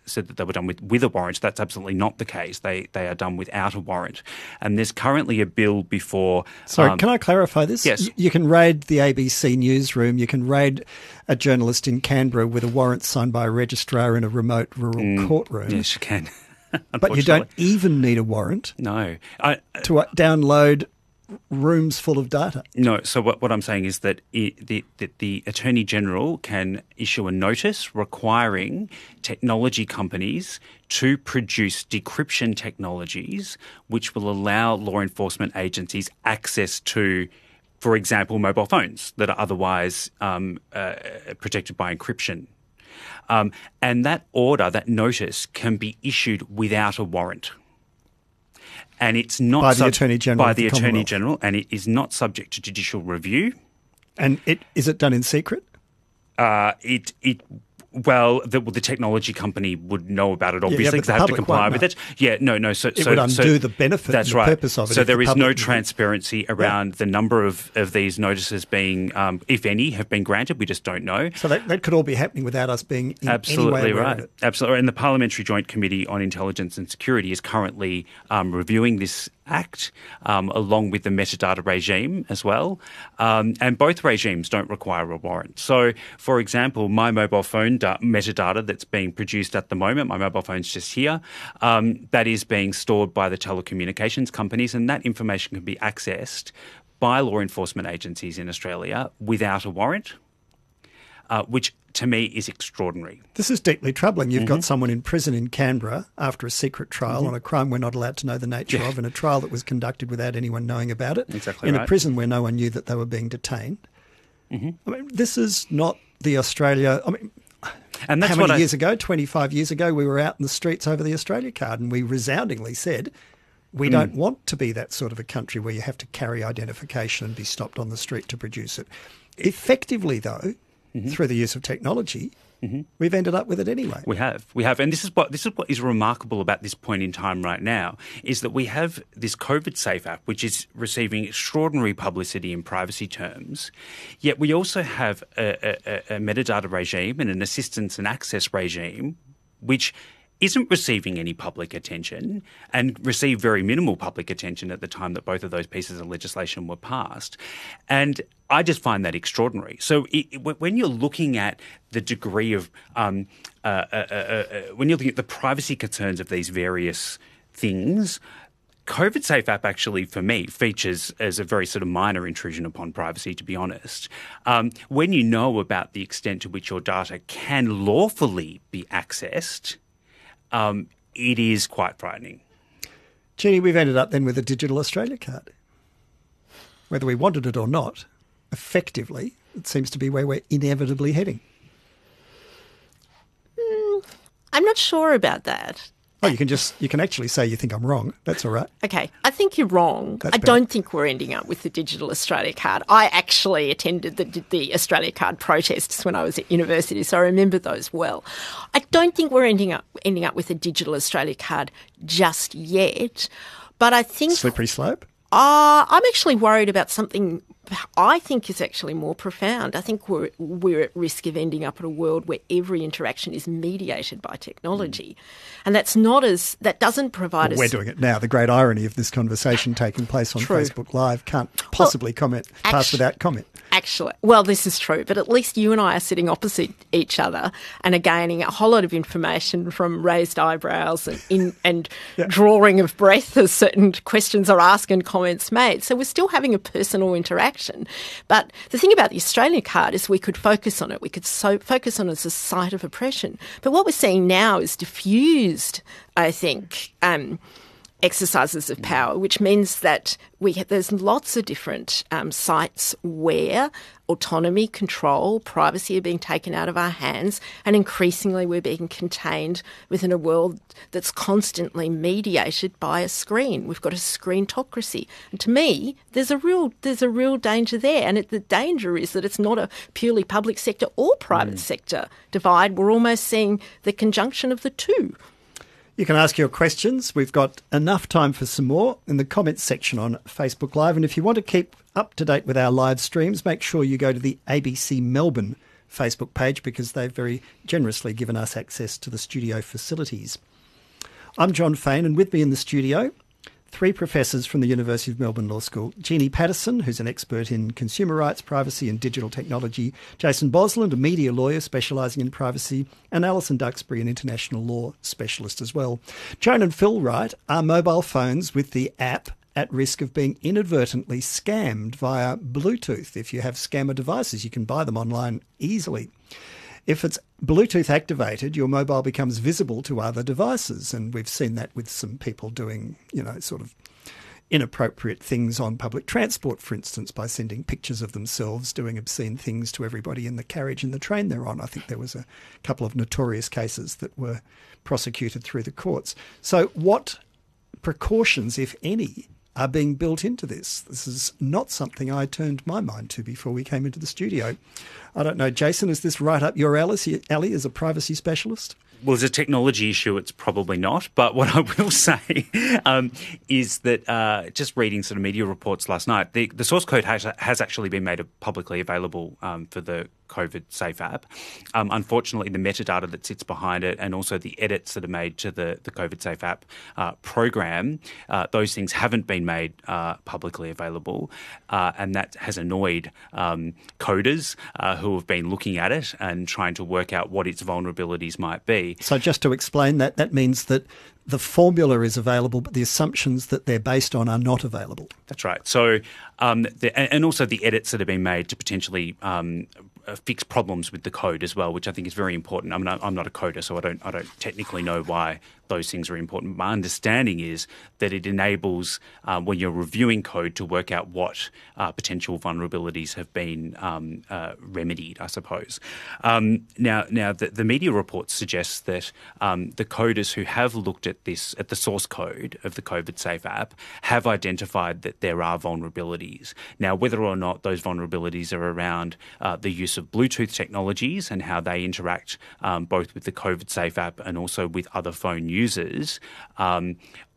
said that they were done with a warrant. That's absolutely not the case. They are done without a warrant. And there's currently a bill before... Sorry, can I clarify this? Yes. You can raid the ABC newsroom. You can raid a journalist in Canberra with a warrant signed by a registrar in a remote rural courtroom. Yes, you can. But you don't even need a warrant to download rooms full of data. No, so what I'm saying is that the Attorney General can issue a notice requiring technology companies to produce decryption technologies which will allow law enforcement agencies access to, for example, mobile phones that are otherwise protected by encryption. And that order, that notice, can be issued without a warrant. And it's not by the Attorney General. By the Attorney General, and it is not subject to judicial review. And is it done in secret? The technology company would know about it, obviously, because they have to comply with it. Yeah, no. So it would undo the benefit that's and the right. purpose of it. So there is no transparency around the number of these notices being, if any, have been granted. We just don't know. So that could all be happening without us being in Absolutely any way aware right. of it. Absolutely. And the Parliamentary Joint Committee on Intelligence and Security is currently reviewing this Act along with the metadata regime as well. And both regimes don't require a warrant. So, for example, my mobile phone metadata that's being produced at the moment, my mobile phone's just here, that is being stored by the telecommunications companies, and that information can be accessed by law enforcement agencies in Australia without a warrant, which to me is extraordinary. This is deeply troubling. You've got someone in prison in Canberra after a secret trial on a crime we're not allowed to know the nature of, and a trial that was conducted without anyone knowing about it. Exactly in right. a prison where no one knew that they were being detained. I mean, this is not the Australia... I mean, and that's how many years ago, 25 years ago, we were out in the streets over the Australia card and we resoundingly said, we don't want to be that sort of a country where you have to carry identification and be stopped on the street to produce it. Effectively, though, through the use of technology, we've ended up with it anyway. We have, and this is what is remarkable about this point in time right now is that we have this COVIDSafe app, which is receiving extraordinary publicity in privacy terms. Yet we also have a metadata regime and an assistance and access regime, which isn't receiving any public attention and received very minimal public attention at the time that both of those pieces of legislation were passed. And I just find that extraordinary. So when you're looking at the degree of, when you're looking at the privacy concerns of these various things, COVIDSafe app actually, for me, features as a very sort of minor intrusion upon privacy, to be honest. When you know about the extent to which your data can lawfully be accessed, it is quite frightening. Jeannie, we've ended up then with a digital Australia card. Whether we wanted it or not, effectively, it seems to be where we're inevitably heading. I'm not sure about that. Oh, you can actually say you think I'm wrong. That's all right. Okay, I think you're wrong. I don't think we're ending up with the digital Australia card. I actually attended the Australia card protests when I was at university, so I remember those well. I don't think we're ending up with a digital Australia card just yet, but I think slippery slope. I'm actually worried about something I think is actually more profound. I think we're at risk of ending up in a world where every interaction is mediated by technology. And that doesn't provide us... We're doing it now. The great irony of this conversation taking place on Facebook Live can't possibly pass without comment. Actually, well, this is true, but at least you and I are sitting opposite each other and are gaining a whole lot of information from raised eyebrows and drawing of breath as certain questions are asked and comments made. So we're still having a personal interaction. But the thing about the Australian card is we could focus on it. We could focus on it as a site of oppression. But what we're seeing now is diffused, I think, exercises of power, which means that there's lots of different sites where autonomy, control, privacy are being taken out of our hands, and increasingly we're being contained within a world that's constantly mediated by a screen. We've got a screentocracy. And to me, there's a real danger there. And the danger is that it's not a purely public sector or private sector divide. We're almost seeing the conjunction of the two. You can ask your questions. We've got enough time for some more in the comments section on Facebook Live. And if you want to keep up to date with our live streams, make sure you go to the ABC Melbourne Facebook page because they've very generously given us access to the studio facilities. I'm John Fain, and with me in the studio, three professors from the University of Melbourne Law School. Jeannie Patterson, who's an expert in consumer rights, privacy and digital technology. Jason Bosland, a media lawyer specialising in privacy. And Alison Duxbury, an international law specialist as well. Joan and Phil write, are mobile phones with the app at risk of being inadvertently scammed via Bluetooth? If you have scammer devices, you can buy them online easily. If it's Bluetooth activated, your mobile becomes visible to other devices. And we've seen that with some people doing, sort of inappropriate things on public transport, for instance, by sending pictures of themselves doing obscene things to everybody in the carriage and the train they're on. I think there was a couple of notorious cases that were prosecuted through the courts. So what precautions, if any, are being built into this? This is not something I turned my mind to before we came into the studio. I don't know, Jason, is this right up your alley as a privacy specialist? Well, as a technology issue, it's probably not. But what I will say is that just reading sort of media reports last night, the source code has actually been made publicly available for the COVIDSafe app. Unfortunately, the metadata that sits behind it and also the edits that are made to the COVIDSafe app program, those things haven't been made publicly available. And that has annoyed coders who have been looking at it and trying to work out what its vulnerabilities might be. So just to explain that means that the formula is available, but the assumptions that they're based on are not available. That's right. So, and also the edits that have been made to potentially fix problems with the code as well, which I think is very important. I mean, I'm not a coder, so I don't technically know why those things are important. My understanding is that it enables, when you're reviewing code, to work out what potential vulnerabilities have been remedied, I suppose. Now, the media reports suggest that the coders who have looked at the source code of the COVIDSafe app, have identified that there are vulnerabilities. Now, whether or not those vulnerabilities are around the use use of Bluetooth technologies and how they interact both with the COVIDSafe app and also with other phone users,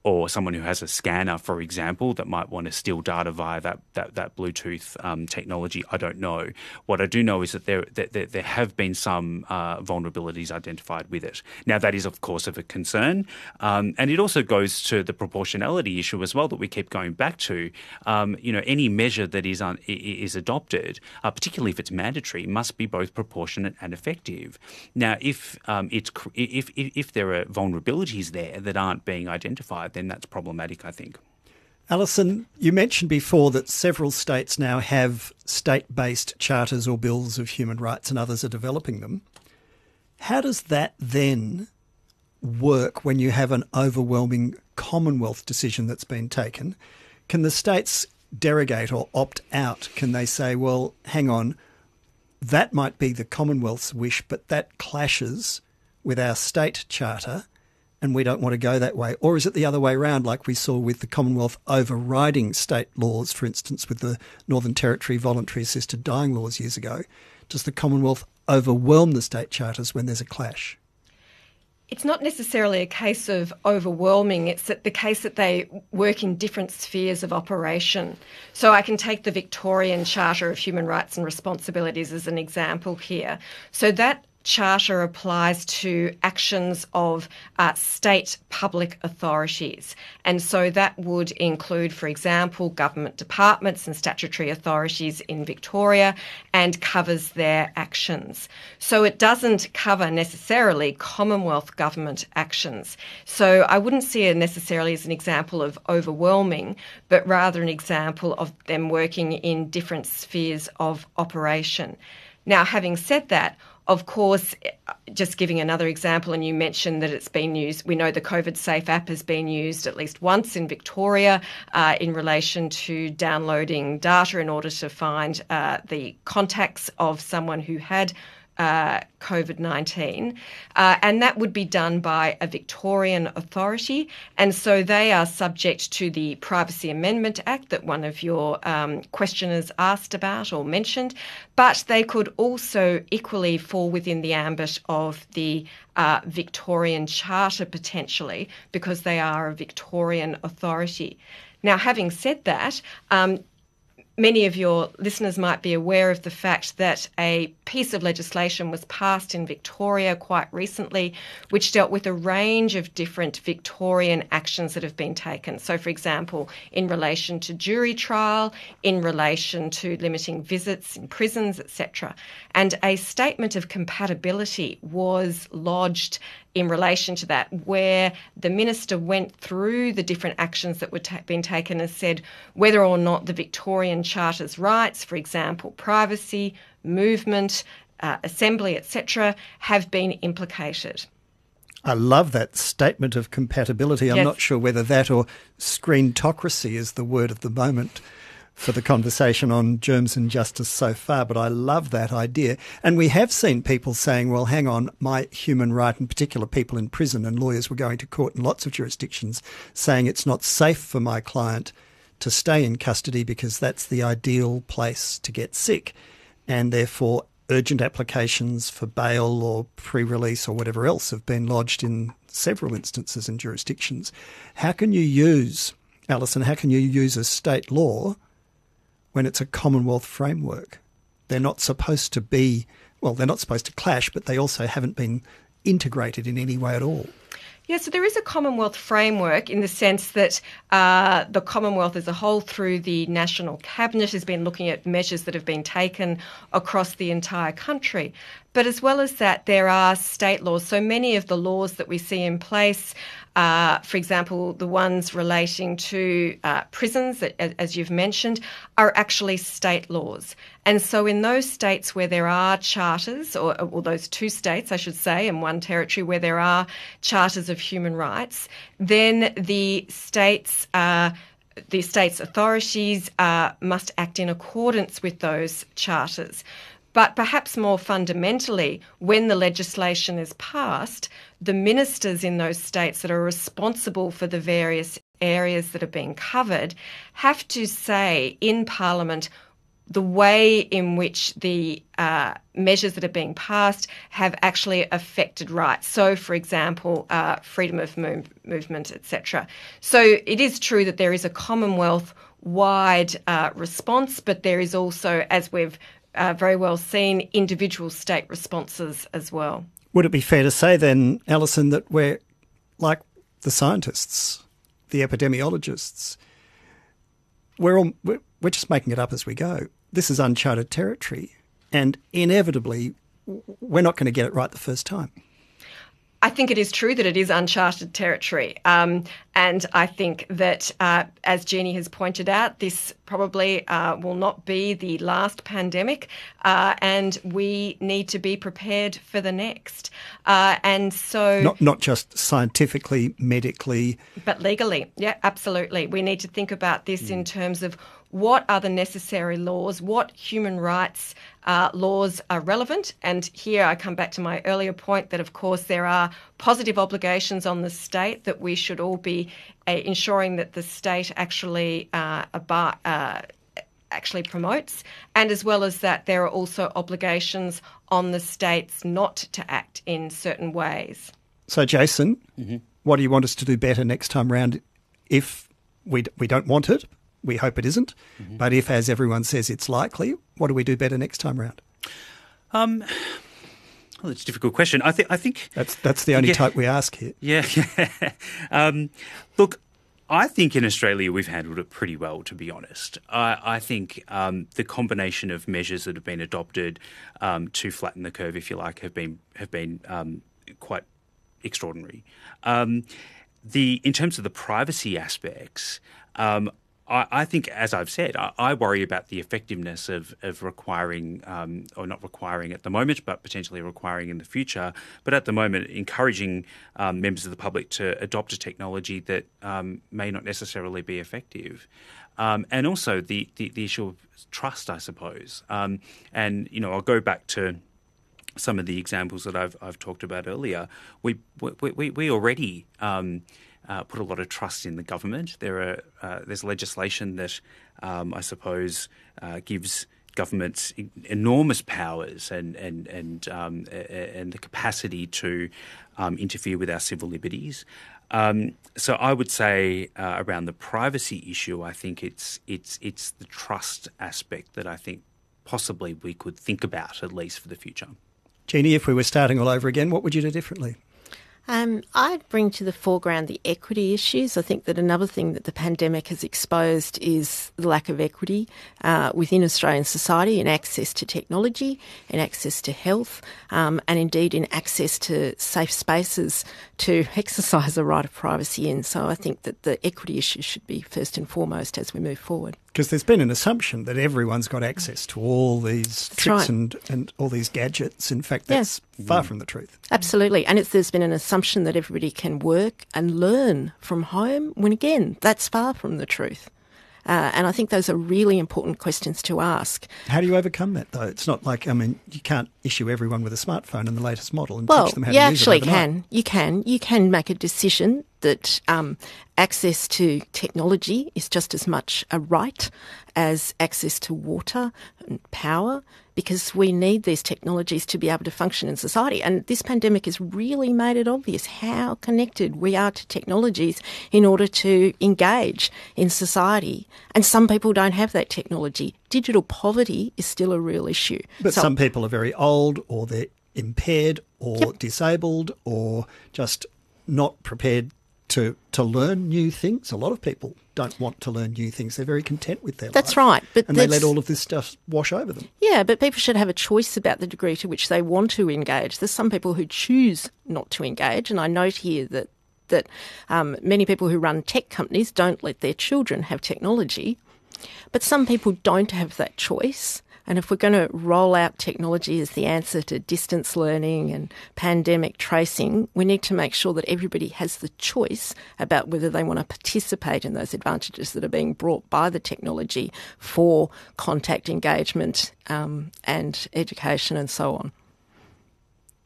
or someone who has a scanner, for example, that might want to steal data via that Bluetooth technology. I don't know. What I do know is that there have been some vulnerabilities identified with it. Now, that is, of course, of a concern. And it also goes to the proportionality issue as well that we keep going back to. Any measure that is adopted, particularly if it's mandatory, must be both proportionate and effective. Now, if there are vulnerabilities there that aren't being identified, then that's problematic, I think. Alison, you mentioned before that several states now have state-based charters or bills of human rights and others are developing them. How does that then work when you have an overwhelming Commonwealth decision that's been taken? Can the states derogate or opt out? Can they say, well, hang on, that might be the Commonwealth's wish, but that clashes with our state charter and we don't want to go that way? Or is it the other way around, like we saw with the Commonwealth overriding state laws, for instance, with the Northern Territory voluntary assisted dying laws years ago? Does the Commonwealth overwhelm the state charters when there's a clash? It's not necessarily a case of overwhelming. It's the case that they work in different spheres of operation. So I can take the Victorian Charter of Human Rights and Responsibilities as an example here. So that charter applies to actions of state public authorities. And so that would include, for example, government departments and statutory authorities in Victoria and covers their actions. So it doesn't cover necessarily Commonwealth government actions. So I wouldn't see it necessarily as an example of overwhelming, but rather an example of them working in different spheres of operation. Now, having said that, of course, just giving another example, and you mentioned that it's been used, we know the COVIDSafe app has been used at least once in Victoria in relation to downloading data in order to find the contacts of someone who had COVID-19, and that would be done by a Victorian authority, and so they are subject to the Privacy Amendment Act that one of your questioners asked about or mentioned, but they could also equally fall within the ambit of the Victorian Charter potentially, because they are a Victorian authority. Now, having said that, many of your listeners might be aware of the fact that a piece of legislation was passed in Victoria quite recently, which dealt with a range of different Victorian actions that have been taken. So, for example, in relation to jury trial, in relation to limiting visits in prisons, etc. And a statement of compatibility was lodged in relation to that, where the minister went through the different actions that were being taken and said whether or not the Victorian Charter's rights, for example, privacy, movement, assembly, etc., have been implicated. I love that statement of compatibility. I'm Yes. not sure whether that or screentocracy is the word of the moment for the conversation on Germs and Justice so far, but I love that idea. And we have seen people saying, well, hang on, my human right, in particular people in prison, and lawyers were going to court in lots of jurisdictions saying it's not safe for my client to stay in custody because that's the ideal place to get sick. And therefore, urgent applications for bail or pre-release or whatever else have been lodged in several instances in jurisdictions. How can you use, Alison, how can you use a state law when it's a Commonwealth framework? They're not supposed to be, well, they're not supposed to clash, but they also haven't been integrated in any way at all. Yeah, so there is a Commonwealth framework in the sense that the Commonwealth as a whole, through the National Cabinet, has been looking at measures that have been taken across the entire country. But as well as that, there are state laws. So many of the laws that we see in place, for example, the ones relating to prisons, as you've mentioned, are actually state laws. And so in those states where there are charters, or those two states, I should say, and one territory where there are charters of human rights, then the state's authorities must act in accordance with those charters. But perhaps more fundamentally, when the legislation is passed, the ministers in those states that are responsible for the various areas that are being covered have to say in Parliament the way in which the measures that are being passed have actually affected rights. So, for example, freedom of movement, etc. So it is true that there is a Commonwealth-wide response, but there is also, as we've very well seen, individual state responses as well. Would it be fair to say then, Alison, that we're like the scientists, the epidemiologists, we're just making it up as we go? This is uncharted territory, and inevitably we're not going to get it right the first time. I think it is true that it is uncharted territory. And I think that, as Jeannie has pointed out, this probably will not be the last pandemic, and we need to be prepared for the next. And so... Not just scientifically, medically... But legally, yeah, absolutely. We need to think about this in terms of what are the necessary laws, what human rights laws are relevant. And here I come back to my earlier point that, of course, there are positive obligations on the state that we should all be ensuring that the state actually promotes, and as well as that, there are also obligations on the states not to act in certain ways. So, Jason, what do you want us to do better next time round if we don't want it? We hope it isn't. But if, as everyone says, it's likely, what do we do better next time round? Well, it's a difficult question. I think that's the only type we ask here. Yeah. Look, I think in Australia we've handled it pretty well, to be honest. I think the combination of measures that have been adopted to flatten the curve, if you like, have been quite extraordinary. In terms of the privacy aspects, I think, as I've said, I worry about the effectiveness of requiring, or not requiring at the moment, but potentially requiring in the future. But at the moment, encouraging members of the public to adopt a technology that may not necessarily be effective. And also the issue of trust, I suppose. And, I'll go back to some of the examples that I've talked about earlier. We already... put a lot of trust in the government. There's legislation that I suppose gives governments enormous powers and the capacity to interfere with our civil liberties. So I would say around the privacy issue, I think it's the trust aspect that I think possibly we could think about, at least for the future. Jeannie, if we were starting all over again, what would you do differently? I'd bring to the foreground the equity issues. I think that another thing that the pandemic has exposed is the lack of equity within Australian society in access to technology, in access to health, and indeed in access to safe spaces to exercise the right of privacy in. So I think that the equity issues should be first and foremost as we move forward. Because there's been an assumption that everyone's got access to all these tricks and all these gadgets. In fact, that's far from the truth. Absolutely. And there's been an assumption that everybody can work and learn from home, when, again, that's far from the truth. And I think those are really important questions to ask. How do you overcome that, though? It's not like, you can't issue everyone with a smartphone in the latest model and teach them how to use it. Well, you actually can. You can make a decision that access to technology is just as much a right as access to water and power, because we need these technologies to be able to function in society. And this pandemic has really made it obvious how connected we are to technologies in order to engage in society. And some people don't have that technology. Digital poverty is still a real issue. But some people are very old, or they're impaired or disabled, or just not prepared to learn new things. A lot of people don't want to learn new things. They're very content with their That's life. right. And they let all of this stuff wash over them. Yeah, but people should have a choice about the degree to which they want to engage. There's some people who choose not to engage, and I note here that many people who run tech companies don't let their children have technology. But some people don't have that choice. And if we're going to roll out technology as the answer to distance learning and pandemic tracing, we need to make sure that everybody has the choice about whether they want to participate in those advantages that are being brought by the technology for contact engagement and education and so on.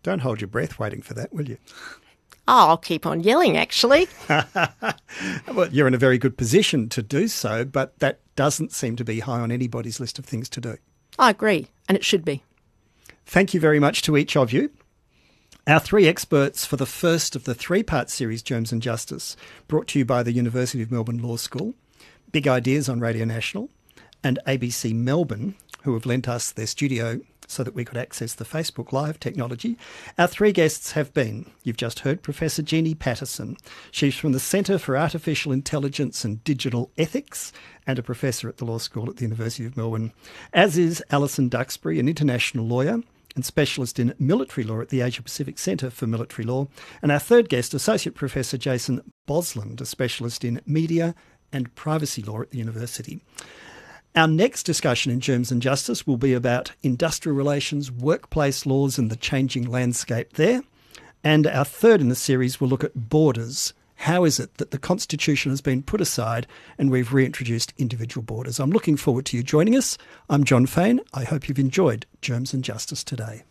Don't hold your breath waiting for that, will you? Oh, I'll keep on yelling, actually. Well, you're in a very good position to do so, but that doesn't seem to be high on anybody's list of things to do. I agree, and it should be. Thank you very much to each of you. Our three experts for the first of the three-part series, Germs and Justice, brought to you by the University of Melbourne Law School, Big Ideas on Radio National, and ABC Melbourne, who have lent us their studio so that we could access the Facebook Live technology. Our three guests have been, you've just heard, Professor Jeannie Patterson. She's from the Centre for Artificial Intelligence and Digital Ethics and a professor at the Law School at the University of Melbourne, as is Alison Duxbury, an international lawyer and specialist in military law at the Asia Pacific Centre for Military Law. And our third guest, Associate Professor Jason Bosland, a specialist in media and privacy law at the university. Our next discussion in Germs and Justice will be about industrial relations, workplace laws and the changing landscape there. And our third in the series will look at borders. How is it that the Constitution has been put aside and we've reintroduced individual borders? I'm looking forward to you joining us. I'm John Fain. I hope you've enjoyed Germs and Justice today.